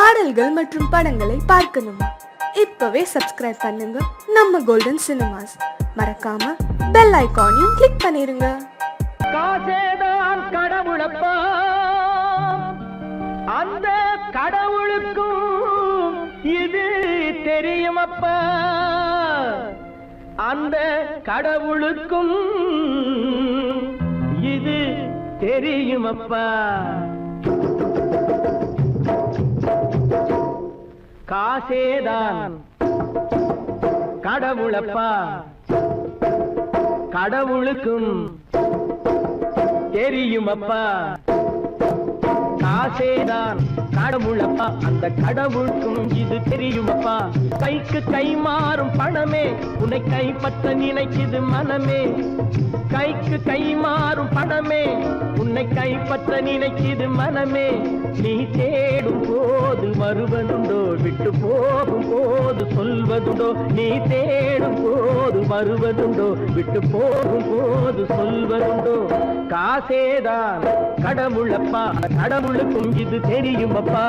பாடல்கள் மற்றும் படங்களை பார்க்கணுமா? இப்பவே சப்ஸ்கிரைப் பண்ணுங்க நம்ம கோல்டன் சினிமாஸ். மறக்காம பெல் ஐகானையும் கிளிக் பண்ணிருங்க. காசேதான் கடவுளப்பா, அந்த கடவுளுக்கும் இது தெரியுமப்பா, அந்த கடவுளுக்கும் இது தெரியுமப்பா. காசேதான் கடவுளப்பா, கடவுளுக்கும் தெரியுமப்பா. காசேதான் கடவுளப்பா, அந்த கடவுளுக்கும் இது தெரியுமப்பா. கைக்கு கை மாறும் பணமே உன்னை கைப்பற்ற நினைக்குது மனமே. கைக்கு கை மாறும் பணமே உன்னை கைப்பற்ற நினைக்குது மனமே. நீ தேடும் போது வருவதுண்டோ, விட்டு போகும் போது சொல்வதுண்டோ. நீ தேடும் போது வருவதுண்டோ, விட்டு போகும் போது சொல்வதுண்டோ. காசேதான் கடவுளப்பா, கடவுளுக்கும் இது தெரியுமப்பா.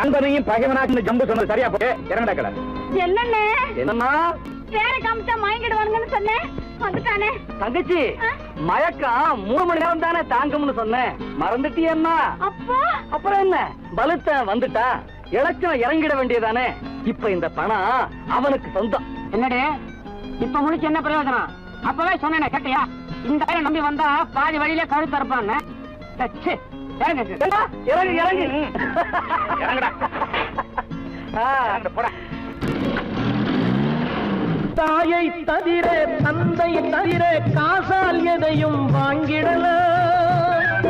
நண்பனையும் பகைவனாக்கு ஜம்பு சொன்னது சரியா போய் இறங்கடக்கல. என்னண்ணே என்னம்மா வேற காமிச்சா மயங்கிடுவானுங்கன்னு சொன்னேன், வந்துட்டானே. தங்கச்சி, மயக்கம் 3 மணி நேரம் தானே தாங்கும்னு சொன்னேன், மறந்துட்டியம்மா? அப்போ அப்புறம் என்ன, பலுத்த வந்துட்டா இலச்சம் இறங்கிட வேண்டியதானே. இப்ப இந்த பணம் அவனுக்கு சொந்தம். என்னடே இப்ப முடிச்சு என்ன பிரயோஜனம்? அப்பவே சொன்னேன் கேட்டியா? இந்த பேரை நம்பி வந்தா பாதி வழியிலே கழுத்து அறுப்பான்னு. இறங்கு இறங்கு தாயை தவிர தந்தை தவிர காசால் எதையும் வாங்கிடலாம்.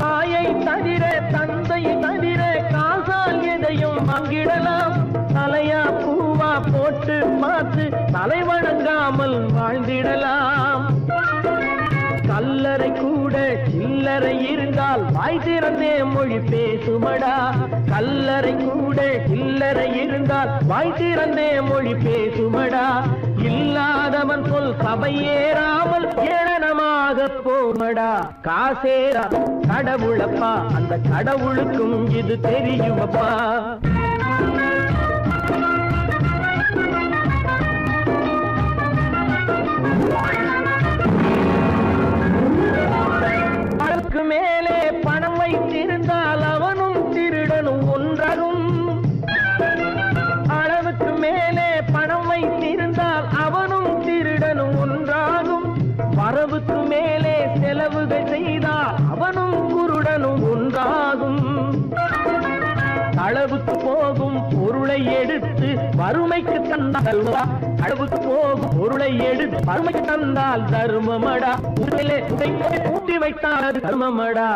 தாயை தவிர தந்தை தவிர காசால் எதையும் வாங்கிடலாம். தலையா பூவா போட்டு பார்த்து தலை வணங்காமல் வாழ்ந்திடலாம். கல்லறை கூட சில்லறை இருந்தால் வாய் திறந்தே மொழி பேசுமடா. கல்லறை கூட சில்லறை இருந்தால் வாய் திறந்தே மொழி பேசுமடா. இல்லாதவன் சொல் சபையேறாமல் ஏளனமாக போமடா. காசேரா கடவுளப்பா, அந்த கடவுளுக்கும் இது தெரியுமப்பா. மேலே பணம் வைத்திருந்தால் அவனும் திருடனும் ஒன்றாகும். அளவுக்கு மேலே பணம் வைத்திருந்தால் அவனும் திருடனும் ஒன்றாகும். வரவுக்கு மேலே செலவுகள் செய்தால் அவனும் குருடனும் ஒன்றாகும். அளவுக்கு போகும் பொருளை எடுத்து வறுமைக்கு தந்தால், அளவுக்கு போகும் பொருளை எடுத்து வறுமைக்கு தந்தால் தர்மமடா. ஊட்டி வைத்தால் அது தர்மமடா.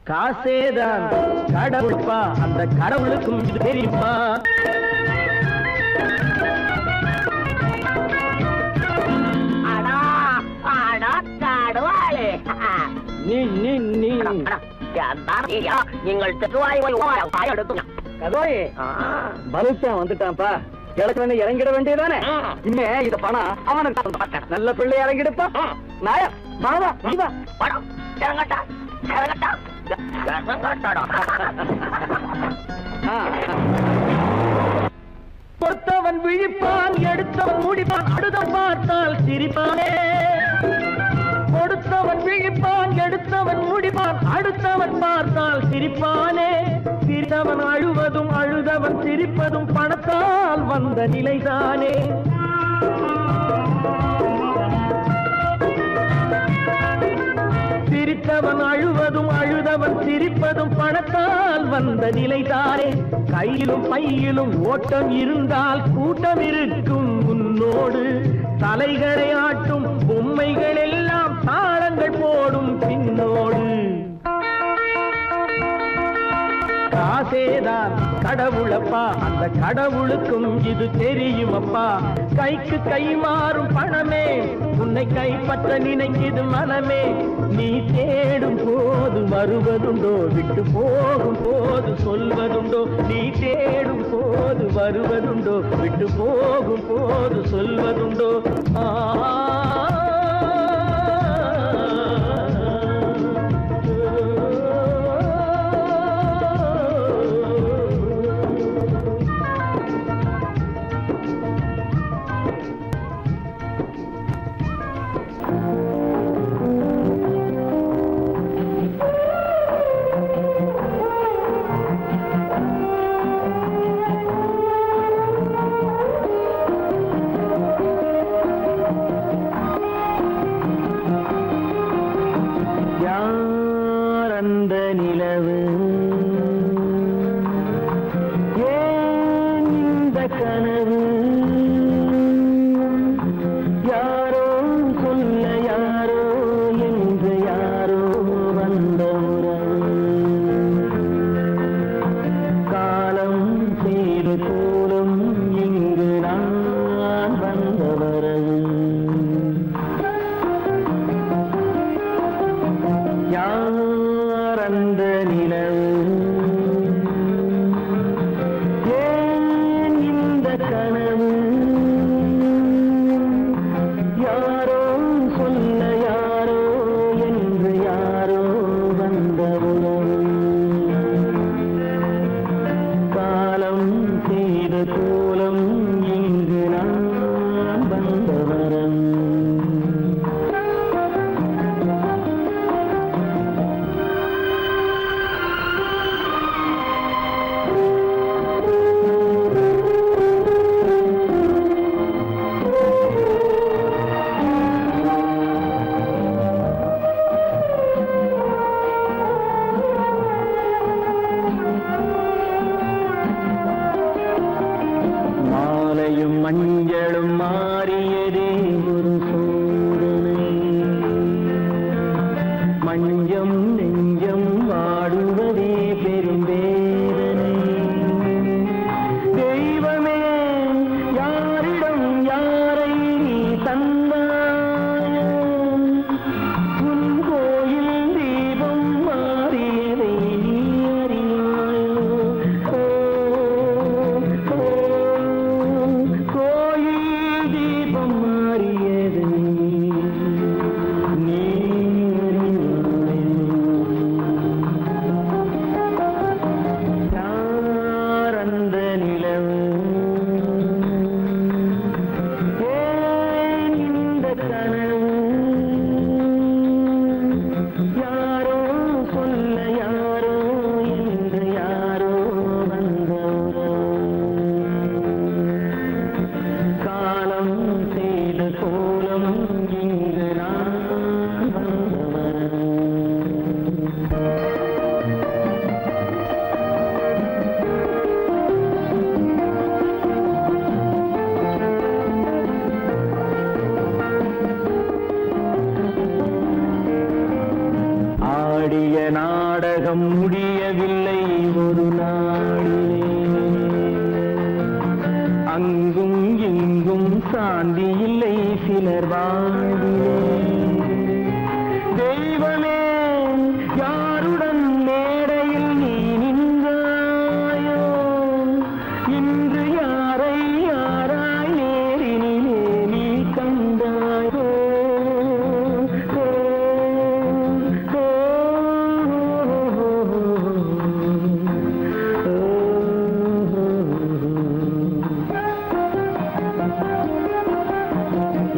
காசேதான் கடவுள்பா, அந்த கடவுளுக்கும் இது தெரியுமா? நீங்கள் வந்துட்டான்ப்பா, கிழக்கு இறங்கிட வேண்டியதானே. இனிமே இந்த பணம் அவனுக்கு நல்ல பிள்ளை இறங்கிடுப்பா. நாயா மாவா பணம் இறங்கட்டா இறங்கட்டா. பொறுத்தவன் விழிப்பான், எடுத்தவன் முடிப்பான், அடுத்தவன் பார்த்தால் சிரிப்பானே. கொடுத்தவன் விழிப்பான், எடுத்தவன் முடிப்பான், அடுத்தவன் பார்த்தால் சிரிப்பானே. சிரித்தவன் அழுவதும் அழுதவன் சிரிப்பதும் பணத்தால் வந்த நிலைதானே. சிரித்தவன் அழுவதும் அழுதவன் சிரிப்பதும் பணத்தால் வந்த நிலைதானே. கையிலும் பையிலும் ஓட்டம் இருந்தால் கூட்டம் இருக்கும் உன்னோடு. தலைகளை ஆட்டும் பொம்மைகள் எல்லாம் தாளங்கள் போடும் பின்னோடு. ஆசேதான் கடவுளப்பா, அந்த கடவுளுக்கும் இது தெரியுமப்பா. கைக்கு கை மாறும் பணமே உன்னை கைப்பற்ற நினைக்குது மனமே. நீ தேடும் போது வருவதுண்டோ, விட்டு போகும் போது சொல்வதுண்டோ. நீ தேடும் போது வருவதுண்டோ, விட்டு போகும் போது சொல்வதுண்டோ. அந்த நிலவு ஏன் இந்த கனவு, யாரோ சொல்ல யாரோ என்று யாரோ வந்த உறவு. காலம் செய்து போலும் இங்கு நான் வந்த வரவு. அந்த நிலவு ஏன் இந்த கனவு, யாரோ சொல்ல யாரோ என்று யாரோ வந்த உறவு. காலம் செய்த கோலம் இங்கு நான் வந்த வரவு. மஞ்சளும் மாறியதே ஒரு சோதனை, மஞ்சம் நெஞ்சம் வாடுவதே பெரும் வேதனை. தெய்வமே யாரிடம் யாரை நீ தந்தாயோ, உன் கோயில் தீபம் மாறியதை நீ அறியாயோ. தீபம் மாறியது நீ யார் அந்த நிலவு ஏன் இந்த கனவு, யாரோ சொல்ல யாரோ என்று யாரோ வந்த காலம் செய்த கோலம் இங்கு நான் வந்தவர். ஆடிய நாடகம் முடியவில்லை ஒரு நாளிலே, அங்கும் இங்கும் சாந்தி இல்லை சிலர் வாழ்விலே. தெய்வமே யாருடன் மேடையில் நீ நின்றாயோ, இன்று யாரை யாராய் நேரினிலே நீ கண்டாயோ.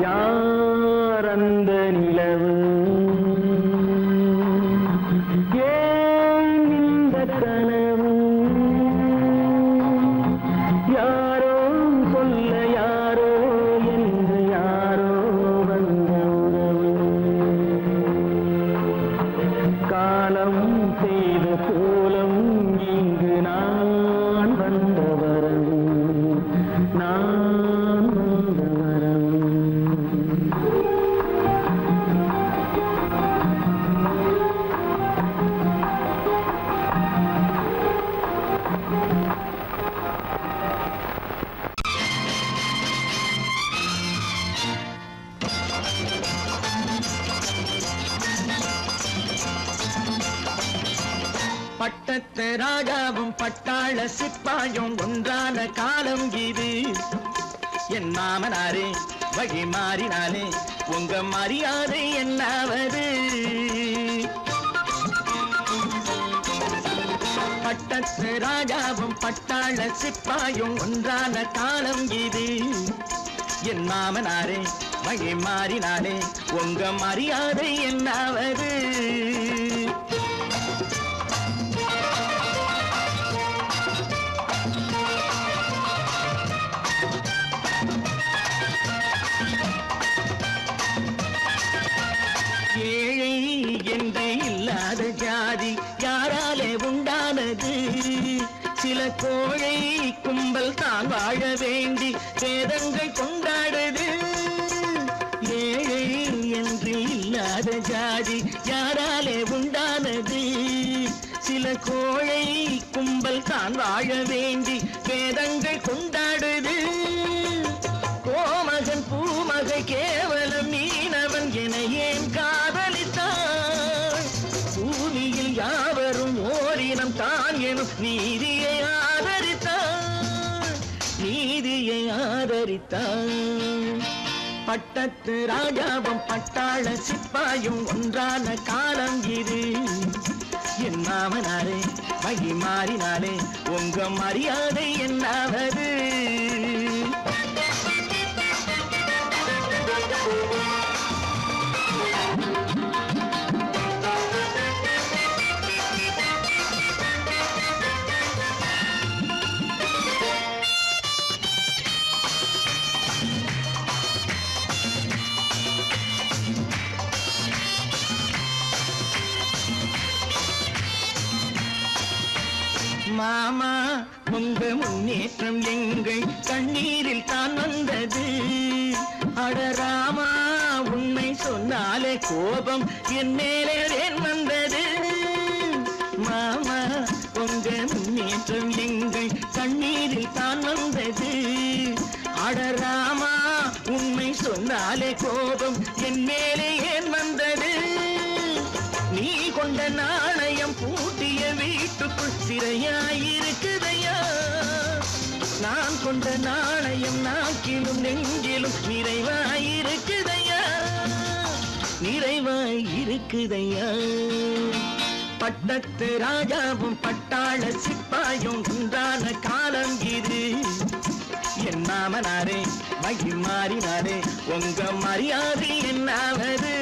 யார் அந்த பட்டத்து ராஜாவும் பட்டாள சிப்பாயும் ஒன்றான காலம் இது. என் மாமனாரே வழி மாறினாலே உங்க மரியாதை என்னாவது? பட்டத்து ராஜாவும் பட்டாள சிப்பாயும் ஒன்றான காலம் இது. என் மாமனாரே வழி மாறினாலே உங்க மரியாதை என்னாவது? ஏழை என்று இல்லாத ஜாதி யாராலே உண்டானது? சில கோழை கும்பல் தான் வாழ வேண்டி வேதங்கள் கொண்டாடுது. ஏழை என்று இல்லாத ஜாதி யாராலே உண்டானது? சில கோழை கும்பல் தான் வாழ வேண்டி வேதங்கள் கொண்டாடுது. கோமகன் பூமகை கேவலம் மீனவன் என ஏன் காதலித்தான்? பூமியில் யாவரும் ஓரினம் தான் எனும் நீதியை ஆதரித்தான், நீதியை ஆதரித்தான். பட்டத்து ராஜாவும் பட்டாள சிப்பாயும் ஒன்றான காலம் இது. என் மாமனாரே வழி மாறினாலே உங்க மரியாதை என்னாவது? மாமா உங்க முன்னேற்றம் எங்கள் கண்ணீரில் தான் வந்தது. அடராமா உண்மை சொன்னாலே கோபம் என் மேலே ஏன் வந்தது? மாமா உங்க முன்னேற்றம் எங்கள் கண்ணீரில் தான் வந்தது. அடராமா உண்மை சொன்னாலே கோபம் என் மேலே ஏன் வந்தது? நீ கொண்ட நாணயம் பூட்டிய வீட்டுக்குள் சிறையாயிருக்குதையா? நான் கொண்ட நாணயம் நாக்கிலும் நெஞ்சிலும் நிறைவாயிருக்குதையா, நிறைவாயிருக்குதையா. பட்டத்து ராஜாவும் பட்டாள சிப்பாயும் ஒன்றான காலம் இது. என் மாமனாரே வழி மாறினாரே உங்க மரியாதை என்னாவது?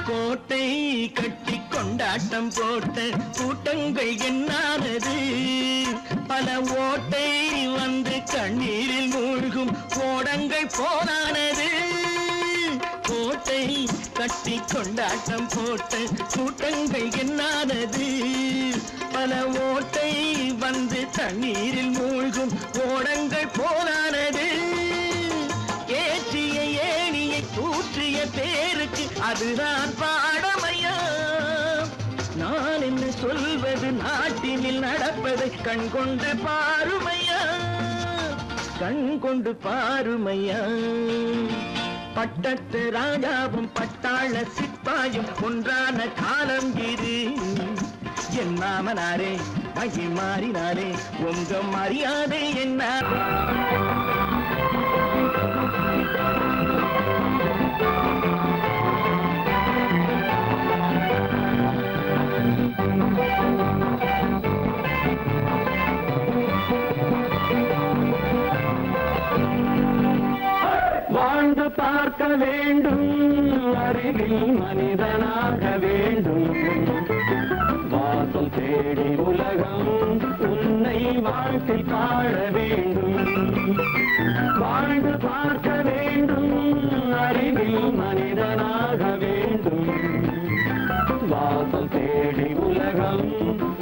கோட்டை கட்டி கொண்டாட்டம் போட்ட கூட்டங்கள் என்னானது? பல ஓட்டை வந்து கண்ணீரில் மூழ்கும் ஓடங்கள் போனானது. கோட்டை கட்டி கொண்டாட்டம் போட்ட கூட்டங்கள் என்னானது? பல ஓட்டை வந்து தண்ணீரில் மூழ்கும் ஓடங்கள் போனானது. ஏற்றிய ஏணியை தூற்றிய பேருக்கு அதுதான் பாடமையா? நான் என்ன சொல்வது? நாட்டினில் நடப்பதை கண் கொண்டு பாருமையா, கண் கொண்டு பாருமையா. பட்டத்து ராஜாவும் பட்டாள சிப்பாயும் ஒன்றான காலம் இது. என் மாமனாரே வழி மாறினாரே உங்க மரியாதை என்ன? வாழ்ந்து பார்க்க வேண்டும், அறிவில் மனிதனாக வேண்டும். வாசல் தேடி உலகம் உன்னை வாழ்க்கை பாட வேண்டும். வாழ்ந்து பார்க்க வேண்டும், அறிவில் மனிதனாக வேண்டும். வாசல் தேடி உலகம்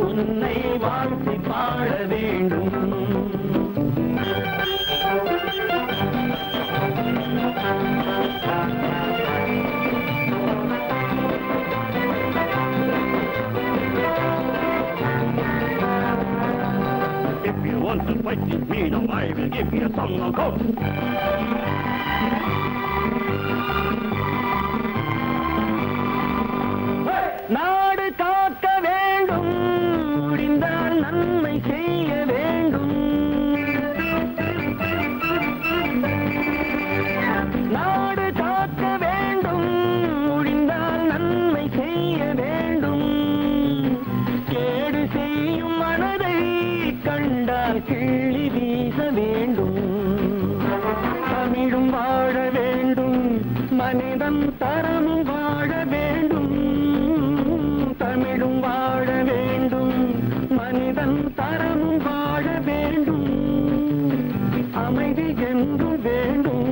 உன்னை வாழ்க்கை பாட வேண்டும். freedom, I will give you a song of hope. நாடு காக்க வேண்டும், முடிந்தால் நன்மை செய்ய வேண்டும். நாடு காக்க வேண்டும், முடிந்தால் நன்மை செய்ய வேண்டும். கேடு செய்யும் மனதை கண்டால் கிள்ளி வீச வேண்டும். தமிழும் வாழ வேண்டும், மனிதன் தரமும் வாழ வேண்டும். தமிழும் வாழ வேண்டும், மனிதன் தரமும் வாழ வேண்டும். அமைதி என்றும் வேண்டும்,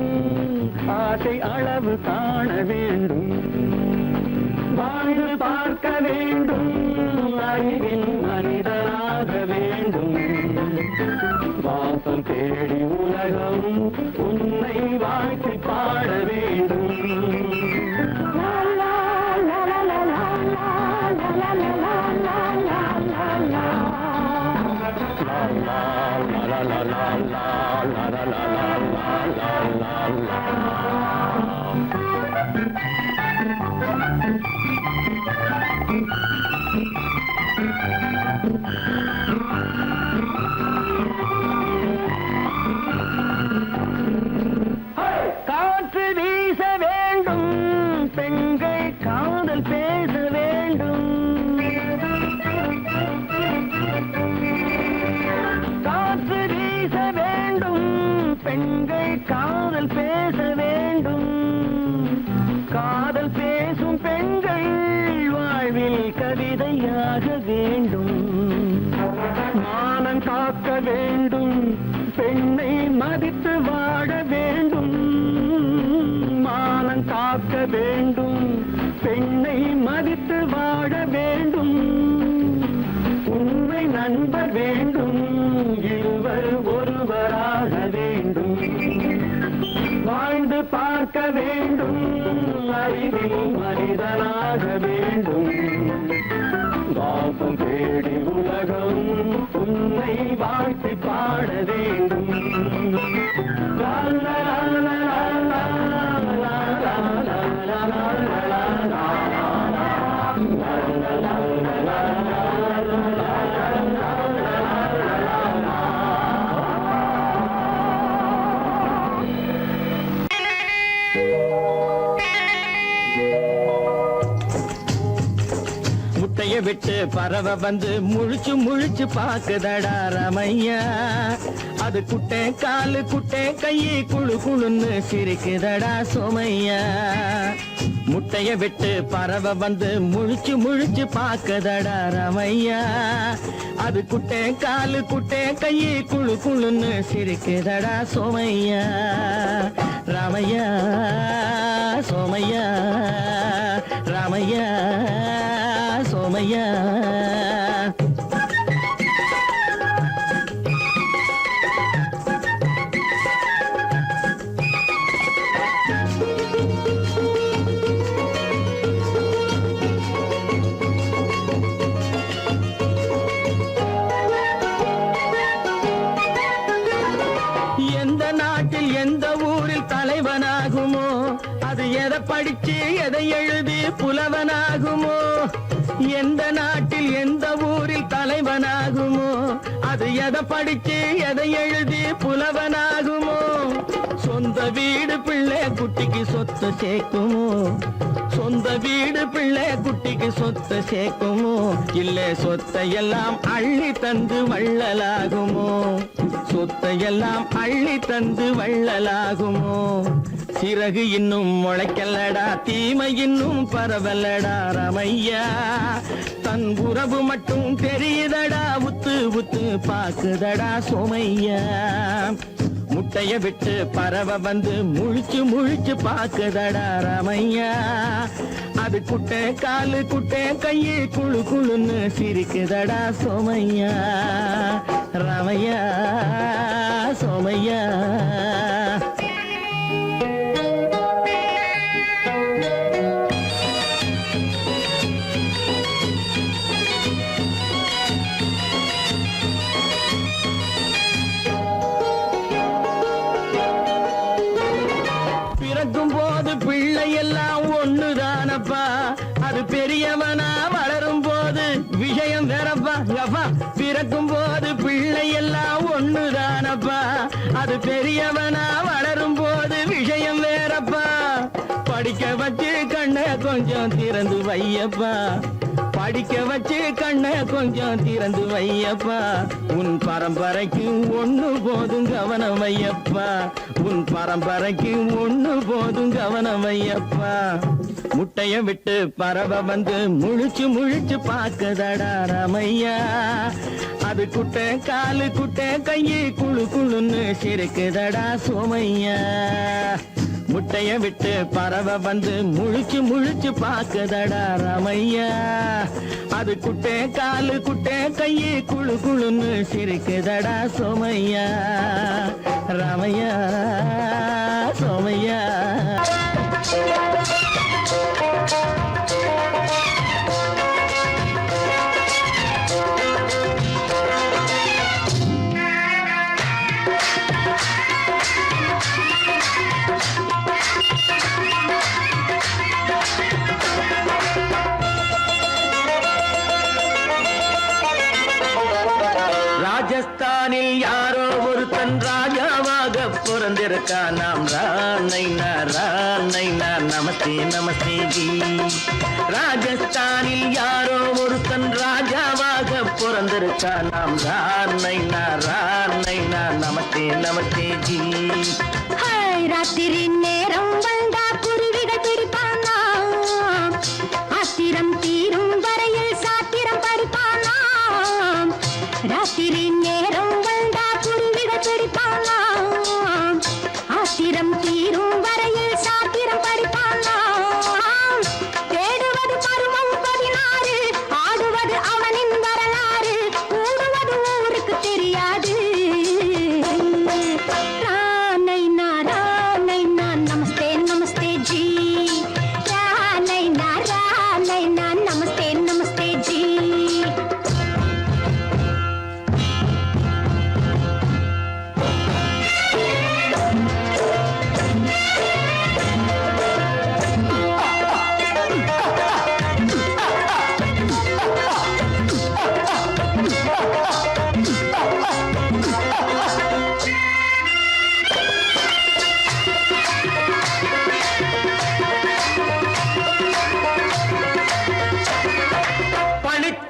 ஆசை அளவு காண வேண்டும். வாழ்ந்து பார்க்க வேண்டும், அறிவின் மனிதனாக வேண்டும். வாசம் தேடி உலகம் உன்னை வாழ்த்தி பாட வேண்டும். காற்று வீச வேண்டும், பெண்கள் காதல் பேச வேண்டும். காற்று வீச வேண்டும், பெண்கள் காதல் பேச வேண்டும். காதல் பேசும் பெண்கள் வாழ்வில் கவிதையாக வேண்டும். மானம் காக்க வேண்டும், பெண்ணை மதித்து வாழ வேண்டும். மானம் காக்க வேண்டும், பெண்ணை மதித்து வாழ வேண்டும். உண்மை நண்பர் வேண்டும், இருவர் ஒருவராக வேண்டும். வாழ்ந்து பார்க்க வேண்டும், அறிவில் மனிதனாக வேண்டும். வாசம் தேடி உலகம் உன்னை வாழ்த்தி பாட வேண்டும். லா லா லா லா லா லா லா லா லா லா லா. முட்டைய விட்டு பறவை வந்து முழிச்சு முழிச்சு பாக்குதடா ரமையா. அது குட்டை காலு குட்டை கையை குழு குழுன்னு சிரிக்குதடா சோமையா. முட்டைய விட்டு பறவை வந்து முழிச்சு முழிச்சு பாக்குதடா ரமையா. அது குட்டை காலு குட்டை கையை குழு குழுன்னு சிரிக்குதடா சோமையா. ராமையா சோமையா, ராமையா சோமையா. எந்த நாட்டில் எந்த ஊரில் தலைவனாகுமோ, அது எதை படிச்சு எதை எழுதி புலவனாகுமோ. எந்த நாட்டில் எந்த ஊரில் தலைவனாகுமோ, அது எதை படிச்சு எதை எழுதி புலவனாகுமோ. சொந்த வீடு பிள்ளை குட்டிக்கு சொத்து சேர்க்குமோ, சொந்த வீடு பிள்ளை குட்டிக்கு சொத்து சேர்க்குமோ. இல்ல சொத்தையெல்லாம் அள்ளி தந்து வள்ளலாகுமோ, சொத்தையெல்லாம் அள்ளி தந்து வள்ளலாகுமோ. சிறகு இன்னும் முளைக்கல்லடா, தீமை இன்னும் பரவலடா ரமையா. தன் உறவு மட்டும் தெரியுதடா, உத்து உத்து பாக்குதடா சோமையா. முட்டைய விட்டு பறவை வந்து முழிச்சு முழிச்சு பாக்குதடா ரமையா. அது குட்டை காலு குட்டை கையை குழு குழுன்னு சிரிக்குதடா சோமையா. ரமையா சோமையா. பிறக்கும் போது பிள்ளை எல்லாம் ஒண்ணுதானப்பா, அது பெரியவனா வளரும் போது விஷயம் வேறப்பா. படிக்க வச்சு கண்ணை கொஞ்சம் திறந்து வையப்பா, படிக்க வச்சு கண்ணை கொஞ்சம் திறந்து வையப்பா. உன் பரம்பரைக்கு ஒண்ணு போதும் கவனம் வையப்பா, உன் பரம்பரைக்கு ஒண்ணு போதும் கவனம் வையப்பா. முட்டைய விட்டு பறவை வந்து முழிச்சு முழிச்சு பார்க்கதடா ராமையா, அது குட்டை காலு குட்டை கையை குழு குழுன்னு சிரிக்குதடா சோமையா. முட்டைய விட்டு பறவை வந்து முழிச்சு முழிச்சு பார்க்கதடா ராமையா, அது குட்டை காலு குட்டை கையை குழு குழுன்னு சிரிக்குதடா சோமையா. ராமையா சோமையா. ராஜஸ்தானில் யாரோ ஒருத்தன் ராஜாவாக பிறந்திருக்கான். நாம் ராணைனா ராணைனா நமஸ்தே நமஸ்தே ஜி. ராஜஸ்தானில் யாரோ ஒருத்தன் ராஜாவாக பிறந்திருக்கான். நாம் ராணைனா ராணைனா நமஸ்தே நமஸ்தே ஜி. ராத்திரி நேரம் வந்தா குருவிகள் பிடிப்பானா, ஆத்திரம் தீரும் வரையில் சாத்திரம் படிப்பானா. ராத்திரி நேரம் வந்தா குருவிகள் பிடிப்பானா, ஆத்திரம் தீரும் வரையில் சாத்திரம் படிப்பானா. தேடுவது பருவம் 16, ஆடுவது அவனின் வரலாறு, கூடுவது ஊருக்கு தெரியாது. நமஸ்தே நமஸ்தே ஜி. நமஸ்தே நமஸ்தே ஜி.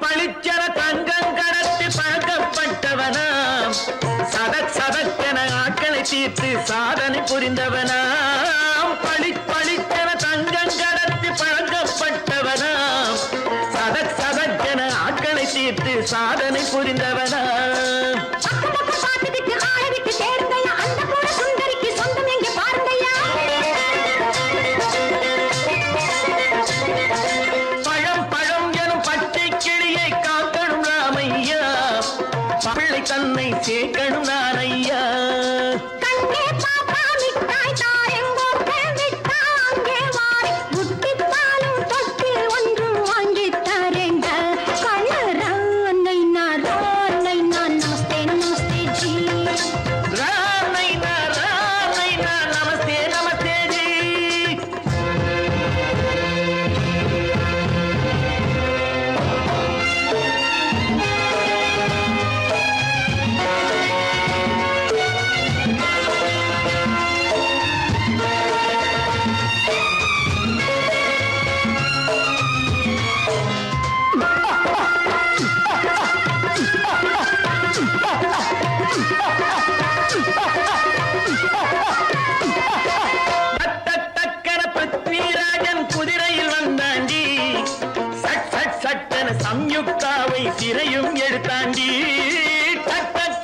பளிச்சென தங்கம் கடத்தி பழக்கப்பட்டவனாம், சதக் சதக்கென ஆட்களை தீர்த்து சாதனை புரிந்தவனாம். பளிச்சென தங்கம் கடத்தி பழக்கப்பட்டவனாம், சதக் சதக்கென ஆட்களை தீர்த்து சாதனை புரிந்தவனாம். தன்னை சேர்க்கணும் நான் ஐயா. கண்ணே பாப்பா மிட்டாய் தாரெங்கோ விட்டாங்கே வாரி, புட்டிப்பாலும் தொட்டு ஒன்று வாங்கி தரேங்க. கண்ணு ராணைனா நமஸ்தே நமஸ்தே ஜி. ராணைனா நமஸ்தே நமஸ்தே ஜி. சம்யுக்தாவை சிறையும் எடுத்தாண்டி.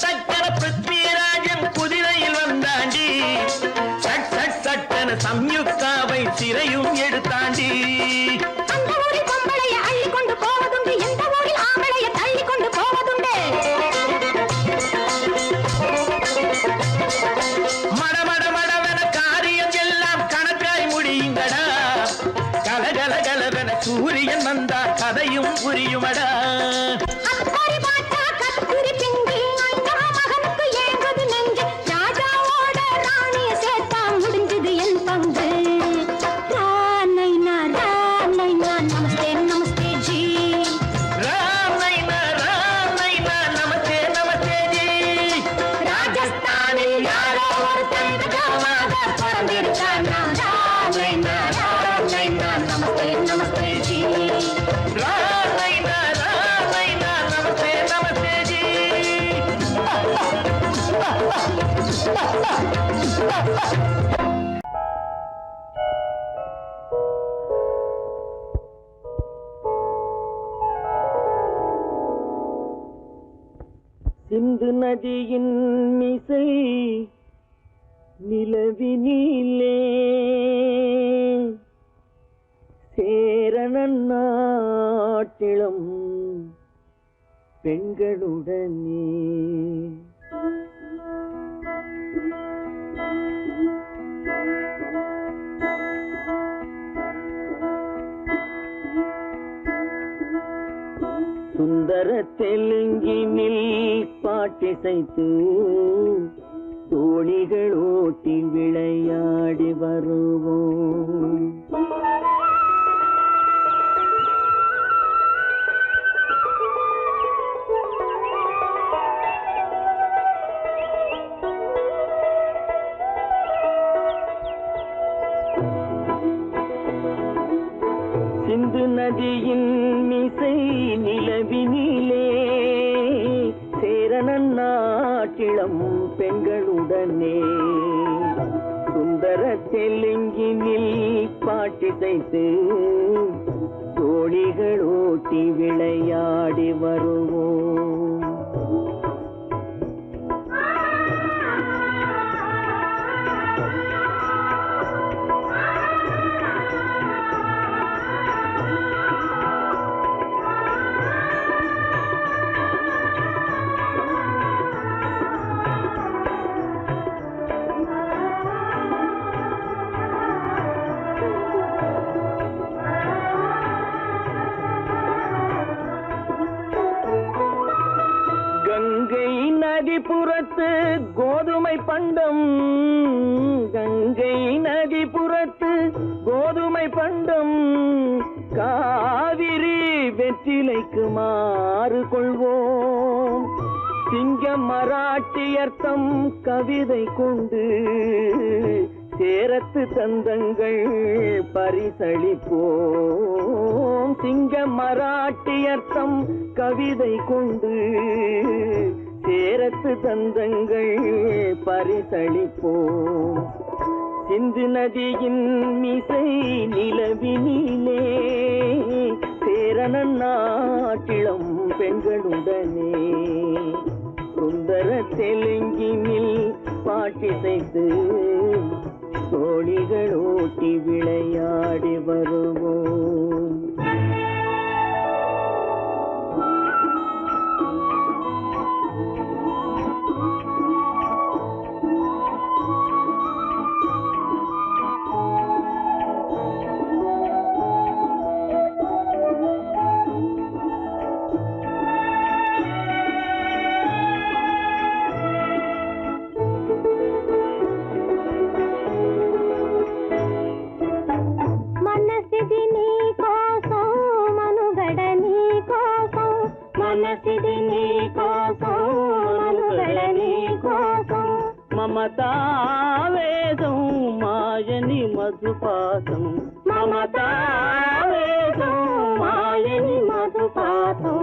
சட்டன பிருத்விராஜன் குதிரையில் வந்தாண்டி. சட்டன சம்யுக்தாவை சிறையும் எடுத்தாண்டி. அந்த ஊரில் பொம்பளைய அள்ளி கொண்டு போவதுண்டு, எந்த ஊரில் ஆம்பளைய தள்ளி கொண்டு போவதுண்டு. மடமடவென காரியம் எல்லாம் கணக்காய் முடியுங்கடா. கலகலகலவென சூரியன் வந்தா கதையும் புரியுமடா. அக்கறை பாட்டா கத்திரி பிங்கி, அந்த மகனுக்கு ஏங்குது நெஞ்சு. ராஜாவோட ராணிய சேர்த்தா முடிஞ்சது என் பங்கு. ராணைனா நமஸ்தே நமஸ்தே ஜி. ராமைனா நமஸ்தே வந்திருக்கானா ராம் நைனா நமஸ்தே நமஸ்தே ஜி ராமைனா நமஸ்தே நமஸ்தே ஜி. சிந்து நதியின் மிசை நிலவினிலே சேரணன் நாட்டிளம் பெண்களுடனே சுந்தர தெலுங்கினில் பாட்டிசைத்து தோணிகள் ஓட்டி விளையாடி வருவோம். சிந்து நதியின் மிசை நிலவினிலே சேரணன் நாட்டிளம் பெண்களுடனே சுந்தர தெலுங்கினில் பாட்டிசைத்து தோணிகள் ஓட்டி விளையாடி வருவோம். கங்கை நதிபுறத்து கோதுமை பண்டம் கங்கை நதிபுறத்து கோதுமை பண்டம் காவிரி வெற்றிலைக்கு மாறு கொள்வோம். சிங்க மராட்டியர்த்தம் கவிதை கொண்டு சேரத்து தந்தங்கள் பரிசளிப்போம். சிங்க மராட்டியர்த்தம் கவிதை கொண்டு சேரத்து தந்தங்கள் பரிசளிப்போம். சிந்து நதியின் மிசை நிலவினிலே சேரணன் நாட்டிளம் பெண்களுடனே சுந்தர தெலுங்கினில் பாட்டிசைத்து தோணிகள் ஓட்டி விளையாடி வருவோம். మనసిది నీ కోసం మనుగడ నీ కోసం మనసిది నీ కోసం మనుగడ నీ కోసం మమతావేదం మాయని మధుపాసం మమతావేదం మాయని మధుపాతం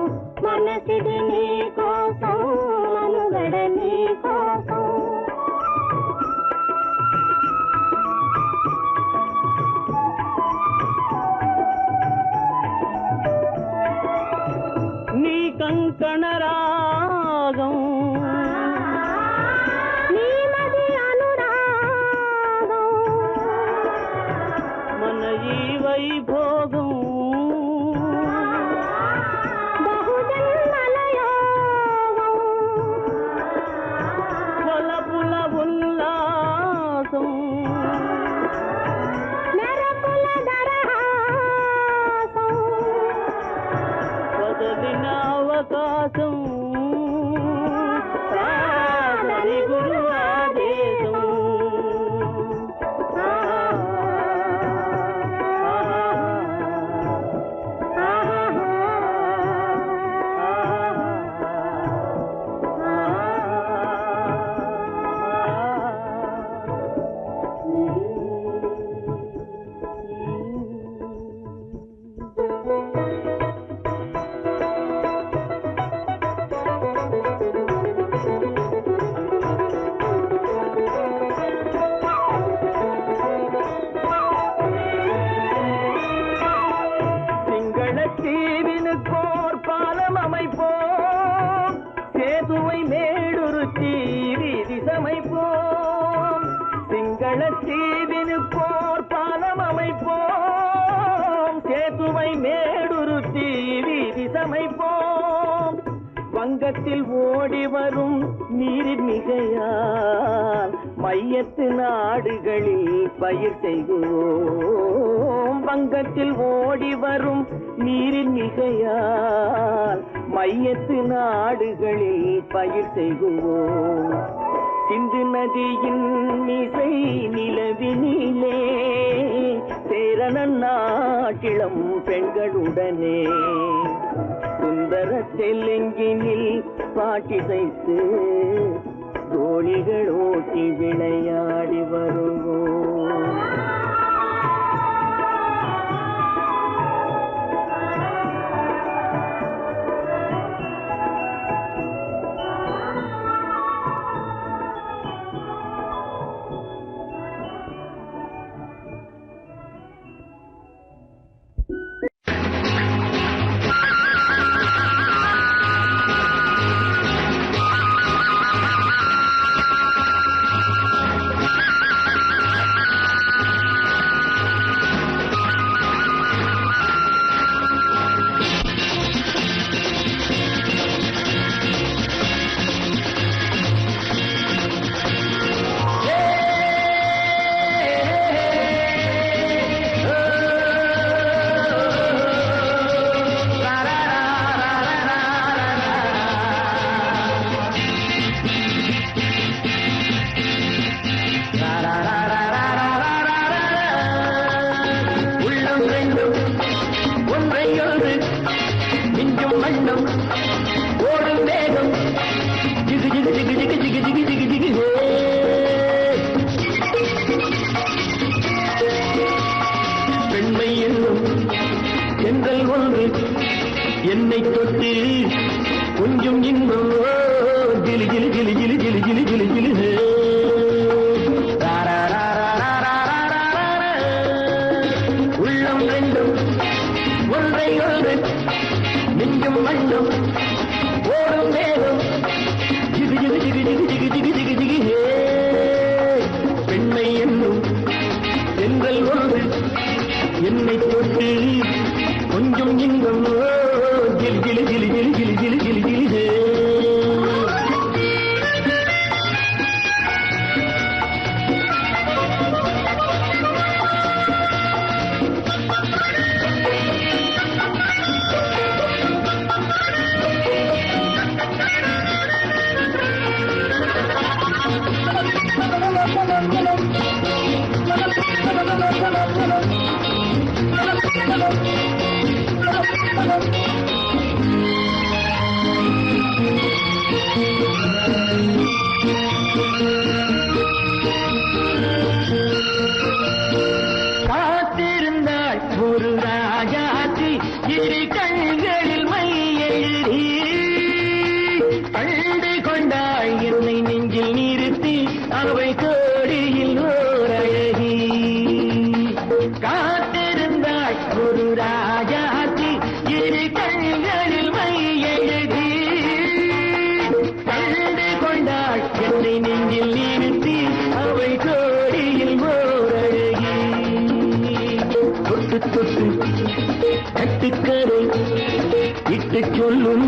మనసిది నీ కోసం మనుగడ నీ కోసం నీ కంకణ రాగం నీ మది అనురాగం మన ఈ వైభోగం బహుజన్మల యోగం వలపుల ఉల్లాసం మెరపుల దరహాసం వదలిన అవకాశం సాధని గురు ఆదేశం வெள்ளத்தீவினுக்கோர் பாலம் அமைப்போம், சேதுவை மேடுருத்தி வீதி சமைப்போம். வங்கத்தில் ஓடி வரும் நீரின் மிகையால் மையத்து நாடுகளில் பயிர் செய்குவோம். வங்கத்தில் ஓடி வரும் நீரின் மிகையால் மையத்து நாடுகளில் பயிர் செய்குவோம். சிந்து நதியின் மிசை நிலவினிலே சேரணன் நாட்டிளம் பெண்களுடனே சுந்தர தெலுங்கினில் பாட்டிசைத்து தோழிகள் ஓட்டி விளையாடி வருவோம். என்னை தொட்டு கொஞ்சம் இன்னும் ஜிலி ஜிலி ஜிலி ஜிலி ஜிலி ஜிலி ஜிலி ஜிலி உள்ளம் ரெண்டும் ஒன்றை ஒன்று நெஞ்சும் மண்ணும் ஓடும் மேலும் ஜிகு ஜிகு ஜிகு ஜிகு ஜிகு ஜிகு ஜிகு ஜிகு பெண்மை என்னும் எங்கள் ஒன்று என்னை தொட்டு கொஞ்சம் இன்பம் ஜிலி ஜிலி ஜிலி ஜிலி ஜிலி ஜிலி ஜிலி ஜிலி காத்திருந்தாள் ஒரு ராஜாத்தி இரு கண்களில் மை எழுதி கண்டு கொண்டாள் என்னை நெஞ்சில் நிறுத்தி அவை கோடியில் ஓர் அழகி காத்திருந்தாள் ஒரு ராஜாத்தி இரு கண்களில் மை எழுதி கண்டு கொண்டாள் என்னை நெஞ்சில் நிறுத்தி அவை கோடியில் ஓர் அழகி தொட்டு தொட்டு கட்டுக்கரை இட்டு சொல்லும்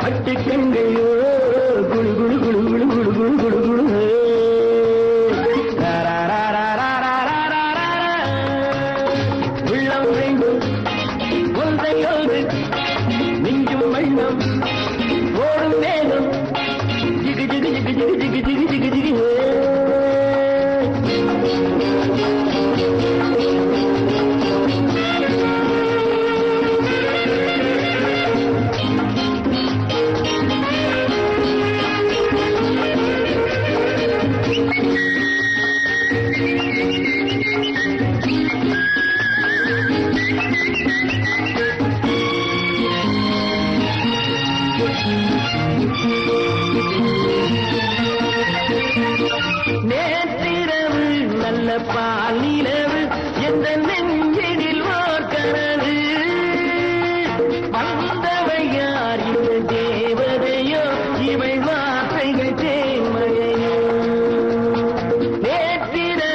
பட்டு கண்கையோ குழு குழு குழு குழு குழு குழு குழு குழு உள்ளம் வேண்டும் ஒன்றை ஒன்று நெஞ்சும் மண்ணும் ஓடும் வேகம் ஜிகு ஜிகு ஜிகு ஜிகு ஜிகு ஜிகு ஜிகு ஜிகு நேற்றிரவு நல்ல பாலிரவு எந்த நெஞ்சினில் ஓர் கனவு வந்தவை யார் இந்த தேவதையோ இவை வார்த்தைகள் தேன்மழையோ நேற்றிரவு